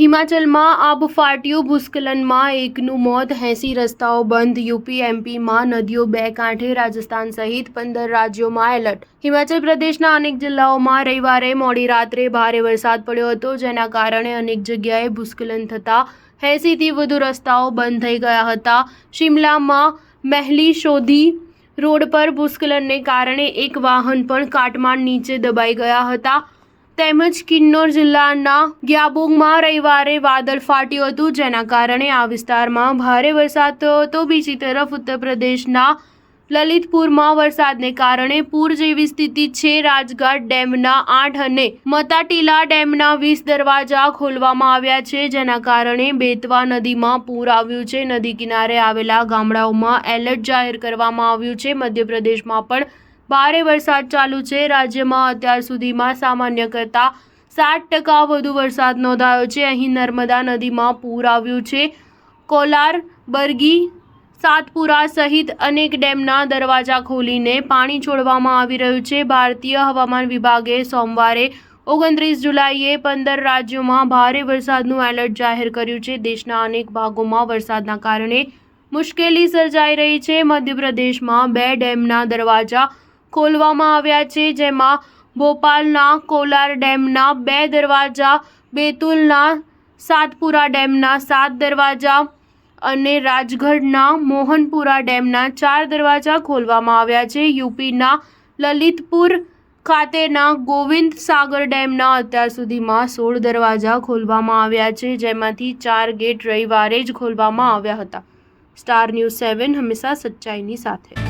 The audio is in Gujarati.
હિમાચલમાં આબ ફાટ્યું, ભૂસ્ખલનમાં એકનું મોત, 80 રસ્તાઓ બંધ. યુપી એમપીમાં નદીઓ બે કાંઠે, રાજસ્થાન સહિત 15 રાજ્યોમાં એલર્ટ. હિમાચલ પ્રદેશના અનેક જિલ્લાઓમાં રવિવારે મોડી રાત્રે ભારે વરસાદ પડ્યો હતો, જેના કારણે અનેક જગ્યાએ ભૂસ્ખલન થતાં 80થી વધુ રસ્તાઓ બંધ થઈ ગયા હતા. શિમલામાં મેહલી શોધી રોડ પર ભૂસ્ખલનને કારણે એક વાહન પણ કાટમાળ નીચે દબાઈ ગયા હતા. તેમજ કિન્નોર જિલ્લાના ગ્યાબોંગમાં રવિવારે વાદળ ફાટ્યું હતું, જેના કારણે આ વિસ્તારમાં ભારે વરસાદ થયો હતો. બીજી તરફ ઉત્તર પ્રદેશના લલિતપુરમાં વરસાદને કારણે પૂર જેવી સ્થિતિ છે. રાજઘાટ ડેમના 8 અને મતાટીલા ડેમના 20 દરવાજા ખોલવામાં આવ્યા છે, જેના કારણે બેતવા નદીમાં પૂર આવ્યું છે. નદી કિનારે આવેલા ગામડાઓમાં એલર્ટ જાહેર કરવામાં આવ્યું છે. મધ્યપ્રદેશમાં પણ ભારે વરસાદ ચાલુ છે. રાજ્યમાં અત્યાર સુધીમાં સામાન્ય કરતાં 60% વધુ વરસાદ નોંધાયો છે. અહીં નર્મદા નદીમાં પૂર આવ્યું છે. કોલાર, બરગી, સાતપુરા સહિત અનેક ડેમના દરવાજા ખોલીને પાણી છોડવામાં આવી રહ્યું છે. ભારતીય હવામાન વિભાગે સોમવારે 29 જુલાઈએ 15 રાજ્યોમાં ભારે વરસાદનું એલર્ટ જાહેર કર્યું છે. દેશના અનેક ભાગોમાં વરસાદના કારણે મુશ્કેલી સર્જાઈ રહી છે. મધ્યપ્રદેશમાં 2 ડેમના દરવાજા ખોલવામાં આવ્યા છે, જેમાં ભોપાલના કોલાર ડેમના 2 દરવાજા, બેતુલના સાતપુરા ડેમના 7 દરવાજા અને રાજગઢના મોહનપુરા ડેમના 4 દરવાજા ખોલવામાં આવ્યા છે. યુપીના લલિતપુર ખાતેના ગોવિંદ સાગર ડેમના અત્યાર સુધીમાં 16 દરવાજા ખોલવામાં આવ્યા છે, જેમાંથી 4 ગેટ રવિવારે જ ખોલવામાં આવ્યા હતા. સ્ટાર ન્યૂઝ 7 હંમેશા સચ્ચાઈની સાથે.